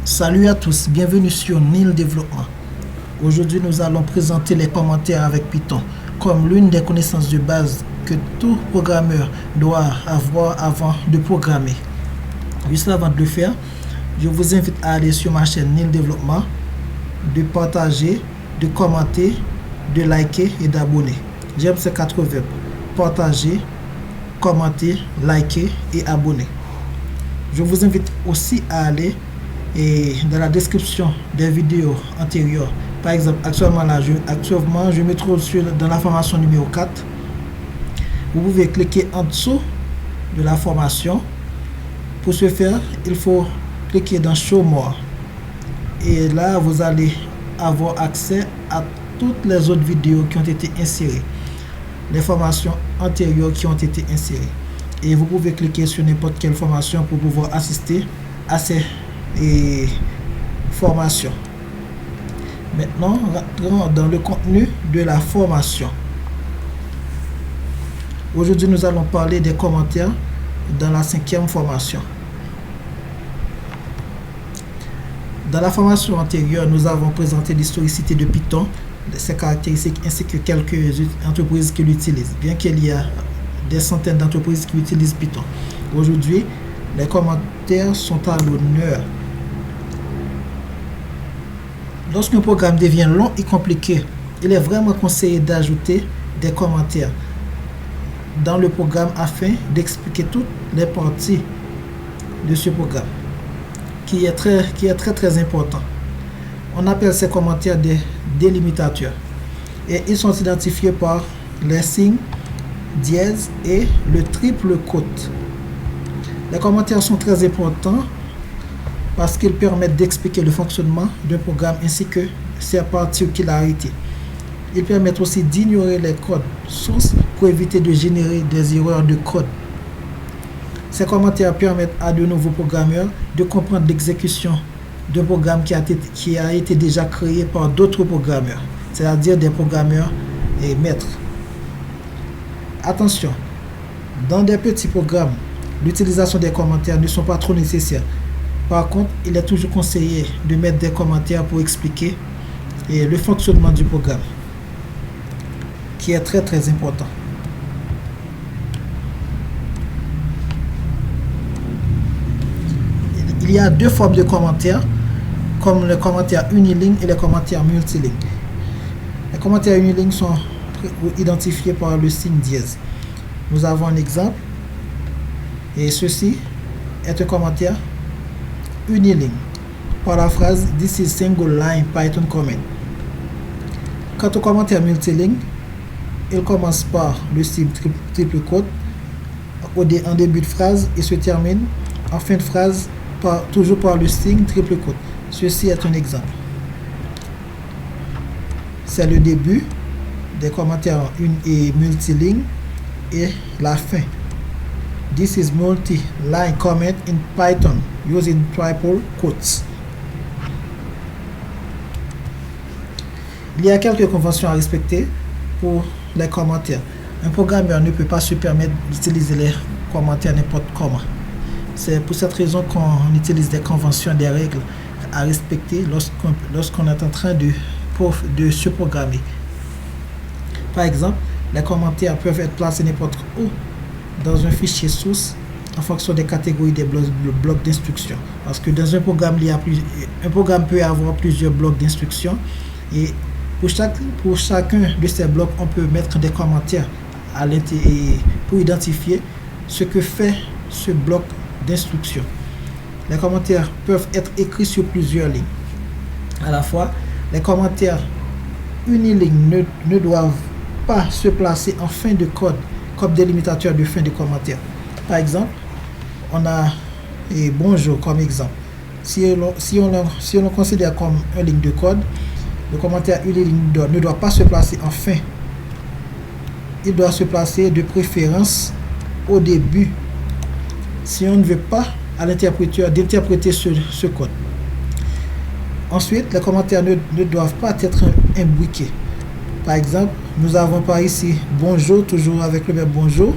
Salut à tous, bienvenue sur Nil Développement. Aujourd'hui, nous allons présenter les commentaires avec Python comme l'une des connaissances de base que tout programmeur doit avoir avant de programmer. Juste avant de le faire, je vous invite à aller sur ma chaîne Nil Développement, de partager, de commenter, de liker et d'abonner. J'aime ces 4 verbes: partager, commenter, liker et abonner. Je vous invite aussi à aller dans la description des vidéos antérieures. Par exemple, actuellement, je me trouve dans la formation numéro 4. Vous pouvez cliquer en dessous de la formation. Pour ce faire, il faut cliquer dans Show More. Et là, vous allez avoir accès à toutes les autres vidéos qui ont été insérées, les formations antérieures qui ont été insérées. Et vous pouvez cliquer sur n'importe quelle formation pour pouvoir assister à ces formations. Maintenant, rentrons dans le contenu de la formation. Aujourd'hui, nous allons parler des commentaires dans la 5e formation. Dans la formation antérieure, nous avons présenté l'historicité de Python, ses caractéristiques ainsi que quelques entreprises qui l'utilisent, bien qu'il y a des centaines d'entreprises qui utilisent Python. Aujourd'hui, les commentaires sont à l'honneur. Lorsqu'un programme devient long et compliqué, il est vraiment conseillé d'ajouter des commentaires dans le programme afin d'expliquer toutes les parties de ce programme, qui est très important. On appelle ces commentaires des délimitateurs et ils sont identifiés par les signes dièse et le triple quote. Les commentaires sont très importants parce qu'ils permettent d'expliquer le fonctionnement d'un programme ainsi que ses particularités. Ils permettent aussi d'ignorer les codes sources pour éviter de générer des erreurs de code. Ces commentaires permettent à de nouveaux programmeurs de comprendre l'exécution d'un programme qui a été déjà créé par d'autres programmeurs, c'est-à-dire des programmeurs et maîtres. Attention, dans des petits programmes, l'utilisation des commentaires ne sont pas trop nécessaires. Par contre, il est toujours conseillé de mettre des commentaires pour expliquer le fonctionnement du programme, qui est très important. Il y a 2 formes de commentaires, comme les commentaires uniligne et les commentaires multiligne. Les commentaires uniligne sont identifiés par le signe dièse. Nous avons un exemple, et ceci est un commentaire uniligne par la phrase "This is single line Python comment". Quant au commentaire multiligne, il commence par le signe triple quote en début de phrase et se termine en fin de phrase toujours par le signe triple quote. Ceci est un exemple. C'est le début des commentaires multiligne et la fin. "This is multi-line comment in Python using triple quotes". Il y a quelques conventions à respecter pour les commentaires. Un programmeur ne peut pas se permettre d'utiliser les commentaires n'importe comment. C'est pour cette raison qu'on utilise des conventions, des règles à respecter lorsqu'on est en train de se programmer. Par exemple, les commentaires peuvent être placés n'importe où dans un fichier source en fonction des catégories des blocs d'instructions. Parce que dans un programme, un programme peut avoir plusieurs blocs d'instructions et pour chacun de ces blocs, on peut mettre des commentaires à l'intérieur pour identifier ce que fait ce bloc d'instructions. Les commentaires peuvent être écrits sur plusieurs lignes à la fois. Les commentaires unilignes ne doivent pas se placer en fin de code comme délimitateur de fin de commentaire. Par exemple, on a bonjour comme exemple. Si on le considère comme une ligne de code, le commentaire uniligne ne doit pas se placer en fin. Il doit se placer de préférence au début, si on ne veut pas à l'interpréteur d'interpréter ce code. Ensuite, les commentaires ne doivent pas être imbriqués. Par exemple, nous avons par ici bonjour, toujours avec le verbe bonjour.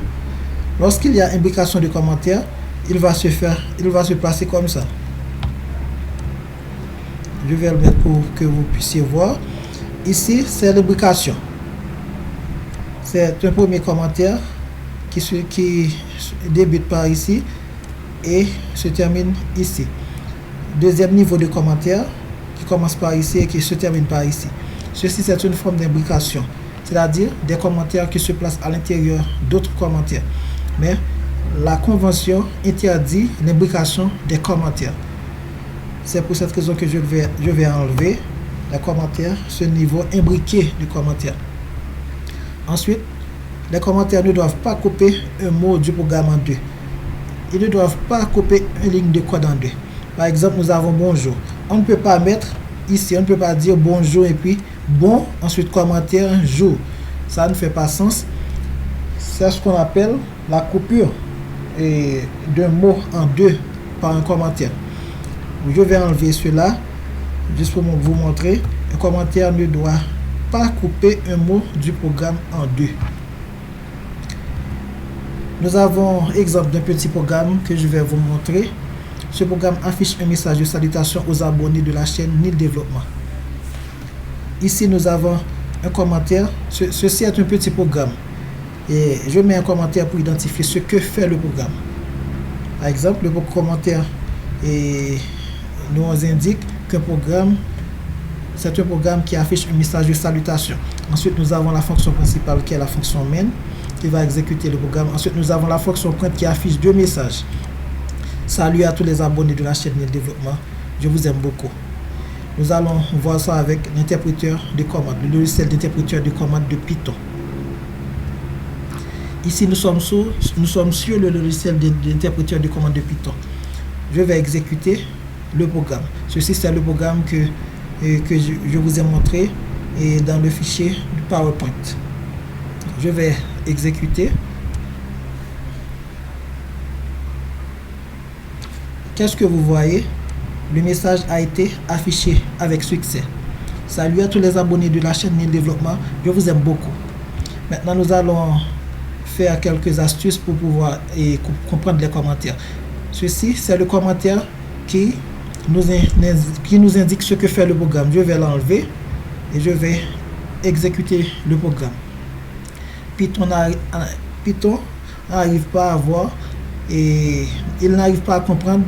Lorsqu'il y a imbrication de commentaires, il va se placer comme ça. Je vais le mettre pour que vous puissiez voir. Ici, c'est lubrication. C'est un premier commentaire qui débute par ici et se termine ici. Deuxième niveau de commentaire qui commence par ici et qui se termine par ici. Ceci, c'est une forme d'imbrication, c'est-à-dire des commentaires qui se placent à l'intérieur d'autres commentaires. Mais la convention interdit l'imbrication des commentaires. C'est pour cette raison que je vais enlever les commentaires, ce niveau imbriqué du commentaire. Ensuite, les commentaires ne doivent pas couper un mot du programme en deux. Ils ne doivent pas couper une ligne de code en deux. Par exemple, nous avons bonjour. On ne peut pas mettre ici, on ne peut pas dire bonjour et puis bon, ensuite commentaire jour. Ça ne fait pas sens. C'est ce qu'on appelle la coupure d'un mot en deux par un commentaire. Je vais enlever cela juste pour vous montrer. Un commentaire ne doit pas couper un mot du programme en deux. Nous avons exemple d'un petit programme que je vais vous montrer. Ce programme affiche un message de salutation aux abonnés de la chaîne Nil Développement. Ici, nous avons un commentaire. Ceci est un petit programme. Et je mets un commentaire pour identifier ce que fait le programme. Par exemple, le commentaire nous indique qu'un programme, c'est un programme qui affiche un message de salutation. Ensuite, nous avons la fonction principale qui est la fonction main qui va exécuter le programme. Ensuite, nous avons la fonction print qui affiche deux messages. Salut à tous les abonnés de la chaîne Nil Développement. Je vous aime beaucoup. Nous allons voir ça avec l'interpréteur de commande, le logiciel d'interpréteur de commande de Python. Ici, nous sommes sur le logiciel d'interpréteur de commande de Python. Je vais exécuter le programme. Ceci, c'est le programme que je vous ai montré dans le fichier du PowerPoint. Je vais exécuter. Qu'est-ce que vous voyez? Le message a été affiché avec succès. Salut à tous les abonnés de la chaîne Nil Développement. Je vous aime beaucoup. Maintenant, nous allons faire quelques astuces pour pouvoir comprendre les commentaires. Ceci, c'est le commentaire qui nous indique ce que fait le programme. Je vais l'enlever et je vais exécuter le programme. Python n'arrive pas à voir et il n'arrive pas à comprendre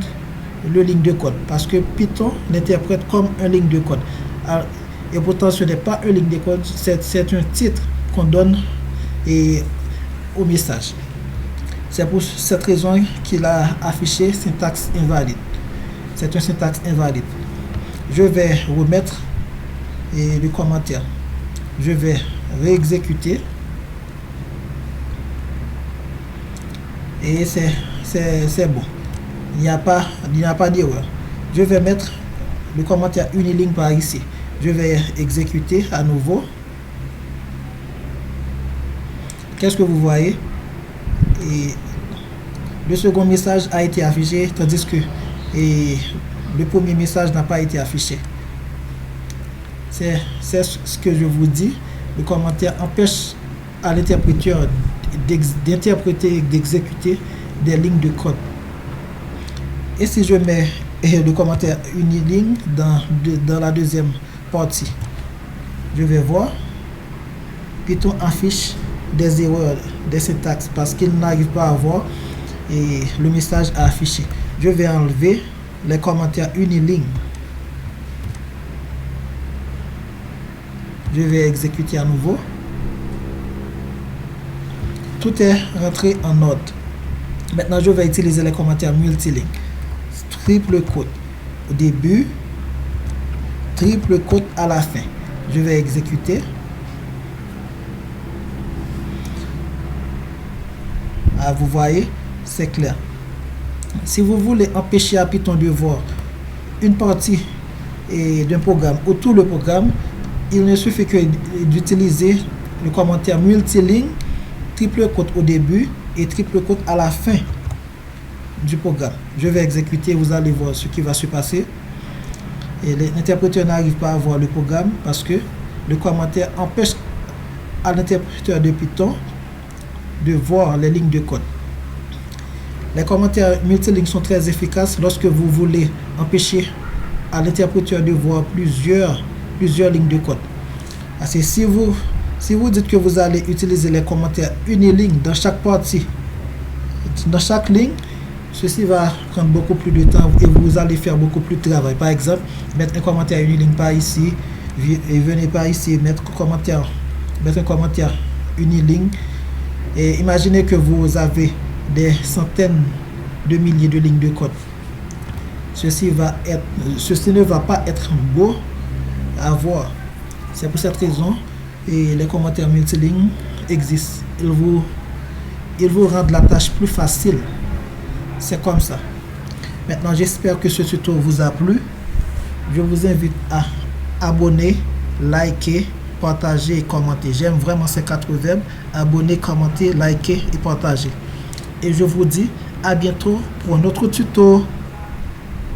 le ligne de code parce que Python l'interprète comme une ligne de code. Et pourtant, ce n'est pas une ligne de code, c'est un titre qu'on donne au message. C'est pour cette raison qu'il a affiché syntaxe invalide. C'est un syntaxe invalide. Je vais remettre le commentaire. Je vais réexécuter. Et c'est bon. Il n'y a pas d'erreur. Je vais mettre le commentaire uniligne par ici. Je vais exécuter à nouveau. Qu'est-ce que vous voyez? Le second message a été affiché, tandis que le premier message n'a pas été affiché. C'est ce que je vous dis. Le commentaire empêche à l'interpréteur d'interpréter et d'exécuter des lignes de code. Et si je mets le commentaire uniligne dans la deuxième partie, je vais voir Python affiche des erreurs, des syntaxes parce qu'il n'arrive pas à voir le message à afficher. Je vais enlever les commentaires uniligne. Je vais exécuter à nouveau. Tout est rentré en ordre. Maintenant, je vais utiliser les commentaires multiligne. Triple quote au début, triple quote à la fin. Je vais exécuter. Vous voyez, c'est clair. Si vous voulez empêcher à Python de voir une partie d'un programme ou tout le programme, il ne suffit que d'utiliser le commentaire multiligne, triple quote au début et triple quote à la fin du programme. Je vais exécuter, vous allez voir ce qui va se passer. Et l'interpréteur n'arrive pas à voir le programme parce que le commentaire empêche à l'interpréteur de Python de voir les lignes de code. Les commentaires multilignes sont très efficaces lorsque vous voulez empêcher à l'interpréteur de voir plusieurs lignes de code. Parce que si vous dites que vous allez utiliser les commentaires uniligne dans chaque partie, dans chaque ligne, ceci va prendre beaucoup plus de temps et vous allez faire beaucoup plus de travail. Par exemple, mettre un commentaire uniligne par ici, et venez par ici, mettre un commentaire uniligne. Et imaginez que vous avez des centaines de milliers de lignes de code. Ceci ne va pas être beau à voir. C'est pour cette raison et les commentaires multilignes existent. Ils vous rendent la tâche plus facile. C'est comme ça. Maintenant, j'espère que ce tuto vous a plu. Je vous invite à abonner, liker, partager et commenter. J'aime vraiment ces 4 verbes: abonner, commenter, liker et partager. Et je vous dis à bientôt pour un autre tuto.